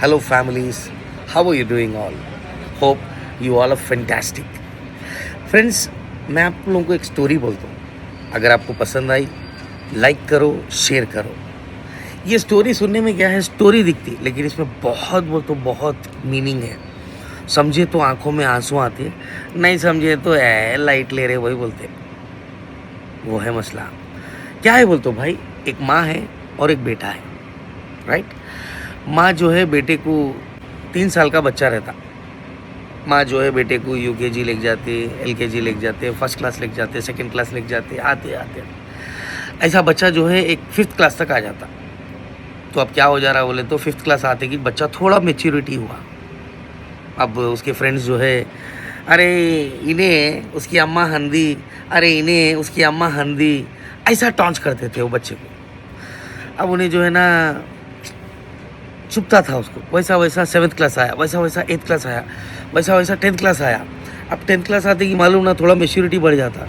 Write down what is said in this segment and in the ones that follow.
Hello, families. How are you doing all? Hope you all are fantastic. Friends, मैं आप लोगों को एक स्टोरी बोलता हूँ. अगर आपको पसंद आई, लाइक करो, शेयर करो. ये स्टोरी सुनने में क्या है, स्टोरी दिखती, लेकिन इसमें बहुत मीनिंग है. समझे तो आंखों में आंसू आते, नहीं समझे तो लाइट ले रहे वही बोलते. वो है मसला. क्या है बोलते हो भाई, एक माँ है और एक बेटा है, राइट. माँ जो है बेटे को 3 साल का बच्चा रहता, माँ जो है बेटे को UKG लेके जाते, LKG लेके जाते, फर्स्ट क्लास लेके जाते, सेकंड क्लास लेके जाते, आते ऐसा बच्चा जो है एक 5th क्लास तक आ जाता. तो अब क्या हो जा रहा बोले तो 5th क्लास आते कि बच्चा थोड़ा मेच्योरिटी हुआ. अब उसके फ्रेंड्स जो है, अरे इन्हें उसकी अम्मा हंदी, अरे इन्हें उसकी अम्मा हंदी, ऐसा टॉन्च करते थे वो बच्चे को. अब उन्हें जो है ना चुपता था उसको. वैसा 7th क्लास आया, वैसा 8th क्लास आया, वैसा 10th क्लास आया. अब 10th क्लास आते कि मालूम ना थोड़ा मेच्योरिटी बढ़ जाता.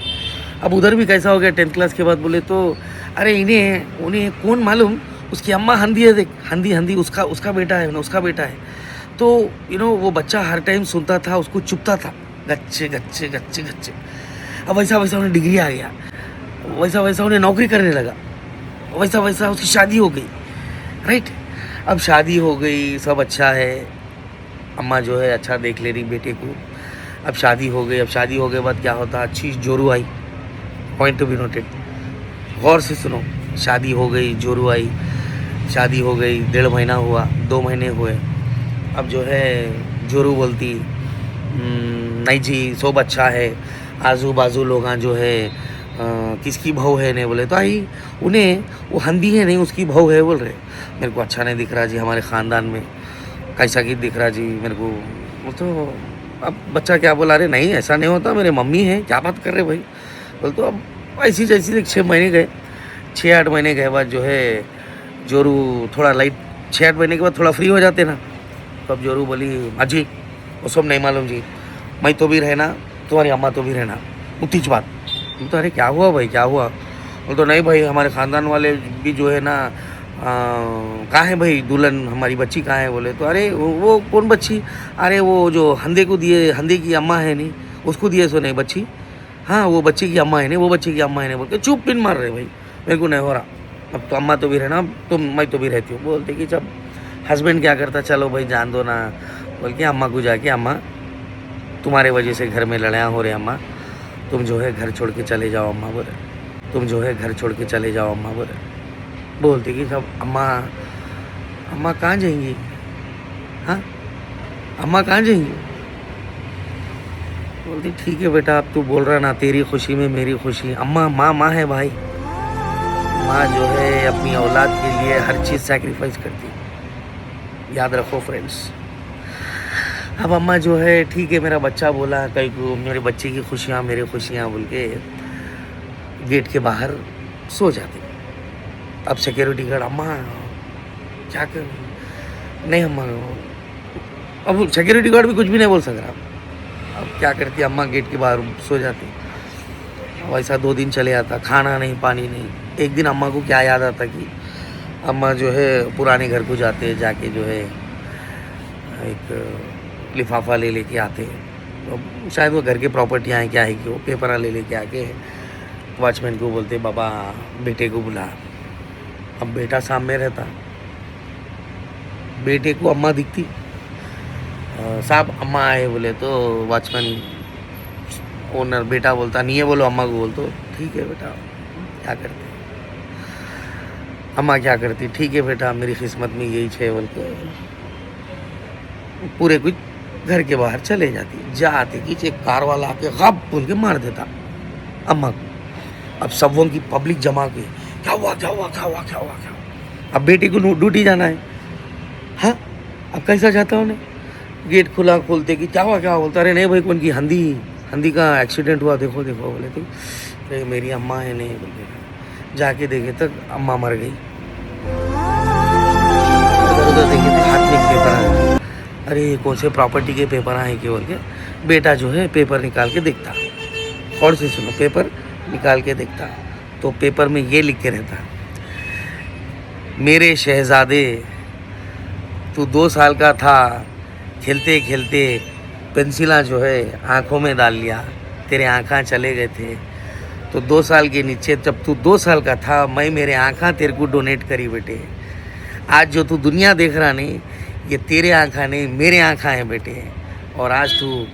अब उधर भी कैसा हो गया 10th क्लास के बाद बोले तो अरे उन्हें कौन मालूम उसकी अम्मा हंदी है, देख हंदी उसका बेटा है ना, उसका बेटा है. तो वो बच्चा हर टाइम सुनता था, उसको चुपता था, गच्चे. अब वैसा उन्हें डिग्री आ गया, वैसा उन्हें नौकरी करने लगा, वैसा उसकी शादी हो गई, राइट. अब शादी हो गई, सब अच्छा है, अम्मा जो है अच्छा देख ले रही बेटे को. अब शादी हो गई. अब शादी हो गए बाद क्या होता, अच्छी जोरू आई. पॉइंट टू बी नोटेड, गौर से सुनो. शादी हो गई, जोरू आई, शादी हो गई, 1.5 महीना हुआ, 2 महीने हुए. अब जो है जोरू बोलती नहीं जी सब अच्छा है, आजू बाजू लोग जो है किसकी बहू है, नहीं बोले तो आई उन्हें वो हंदी है नहीं उसकी बहू है बोल रहे. मेरे को अच्छा नहीं दिख रहा जी, हमारे ख़ानदान में कैसा की दिख रहा जी मेरे को. वो तो अब बच्चा क्या बोला, अरे नहीं ऐसा नहीं होता, मेरे मम्मी है, क्या बात कर रहे भाई. बोल तो अब ऐसी जैसी 6 महीने गए, 6-8 महीने गए बाद जो है जोरू थोड़ा लाइट, 6-8 महीने के बाद थोड़ा फ्री हो जाते ना. तो अब जोरू बोली अजी वो सब नहीं मालूम जी, मैं तो भी रहना, तुम्हारी अम्मा तो भी रहना, उतीच बात. तो अरे क्या हुआ भाई, क्या हुआ. बोल तो नहीं भाई हमारे ख़ानदान वाले भी जो है ना कहाँ है भाई दुल्हन, हमारी बच्ची कहाँ है. बोले तो अरे वो कौन बच्ची, अरे वो जो हंदे को दिए, हंदे की अम्मा है नहीं उसको दिए सो नहीं बच्ची, हाँ वो बच्चे की अम्मा है नहीं, वो बच्चे की अम्मा है नहीं. बोल के चुप पिन मार रहे भाई, मेरे को नहीं हो रहा. अब तो अम्मा तो भी रहना, मैं तो भी रहती हूँ. बोलते कि जब हस्बैंड क्या करता, चलो भाई जान दो ना. बोल के अम्मा को जाके, अम्मा तुम्हारे वजह से घर में लड़ाइयाँ हो रहे, अम्मा तुम जो है घर छोड़ के चले जाओ अम्मा बोले, तुम जो है घर छोड़ के चले जाओ अम्मा बोले. बोलते कि सब अम्मा कहाँ जाएंगी, हाँ अम्मा कहाँ जाएंगी. बोलती ठीक है बेटा, अब तू बोल रहा ना, तेरी खुशी में मेरी खुशी. अम्मा माँ है भाई, माँ जो है अपनी औलाद के लिए हर चीज़ सैक्रिफाइस करती, याद रखो फ्रेंड्स. अब अम्मा जो है ठीक है, मेरा बच्चा बोला कहीं को, मेरे बच्चे की खुशियाँ मेरी खुशियाँ बोल के गेट के बाहर सो जाते. अब सिक्योरिटी गार्ड, अम्मा क्या कर, नहीं अम्मा, अब सिक्योरिटी गार्ड भी कुछ भी नहीं बोल सक रहा. अब क्या करती अम्मा, गेट के बाहर सो जाती. वैसा 2 दिन चले आता, खाना नहीं पानी नहीं. एक दिन अम्मा को क्या याद आता कि अम्मा जो है पुराने घर को जाते, जाके जो है एक लिफाफा ले लेके आते. तो शायद वो घर के प्रॉपर्टियाँ हैं क्या है कि वो पेपर ले लेके आके वॉचमैन को बोलते बाबा बेटे को बुला. अब बेटा सामने रहता, बेटे को अम्मा दिखती, साहब अम्मा आए बोले तो वॉचमैन ओनर बेटा बोलता नहीं है, बोलो अम्मा को. बोल तो ठीक है बेटा, क्या करते अम्मा, क्या करती, ठीक है बेटा मेरी किस्मत में यही है बोल के पूरे कुछ घर के बाहर चले जाते कि एक कार वाला आके गप बोल के मार देता अम्मा को. अब सबों की पब्लिक जमा के क्या हुआ. अब बेटी को ड्यूटी जाना है, हाँ अब कैसा जाता उन्हें. गेट खुला, खोलते कि क्या हुआ. बोलता अरे नहीं भाई कौन की हंदी का एक्सीडेंट हुआ, देखो बोले तो अरे मेरी अम्मा है नहीं बोलते. जाके देखे तक अम्मा मर गई. उधर देखे तो हाथ में पेपर आए, अरे कौन से प्रॉपर्टी के पेपर आए कि बोल के बेटा जो है पेपर निकाल के देखता. और से सुनो, पेपर निकाल के देखता तो पेपर में ये लिख के रहता, मेरे शहजादे तू 2 साल का था, खेलते खेलते पेंसिला जो है आँखों में डाल लिया, तेरे आँखा चले गए थे। तो 2 साल के नीचे जब तू 2 साल का था, मैं मेरे आँखा तेरे को डोनेट करी बेटे। आज जो तू दुनिया देख रहा नहीं, ये तेरे आँखा नहीं, मेरे आँखा हैं बेटे। और आज तू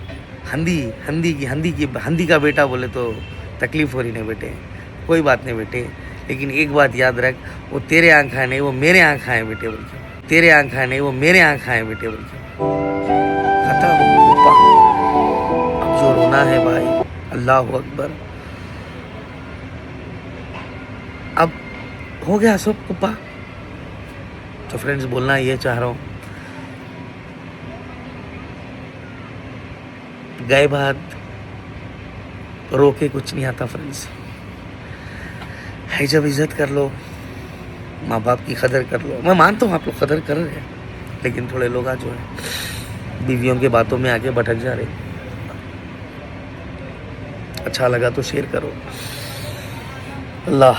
हंदी का बेटा बोले तो तकलीफ़ हो रही नहीं बेटे, कोई बात नहीं बेटे। लेकिन एक बात याद रख, वो तेरे आँखा नहीं, वो मेरे आँखा हैं बेटे बोल के। तेरे आँखा नहीं, वो मेरे आँखा हैं बेटे बोल के। खत्म पप्पा, अब जो रोना है भाई, अल्लाह अकबर, अब हो गया सब पप्पा। तो फ्रेंड्स बोलना ये चाह रहा हूँ, गए बात रो के कुछ नहीं आता फ्रेंड्स। है जब इज्जत कर लो, माँ बाप की कदर कर लो। मैं मानता हूँ आप लोग कदर कर रहे हैं, लेकिन थोड़े लोग आज जो है बीवियों के बातों में आके भटक जा रहे। अच्छा लगा तो शेयर करो। अल्लाह।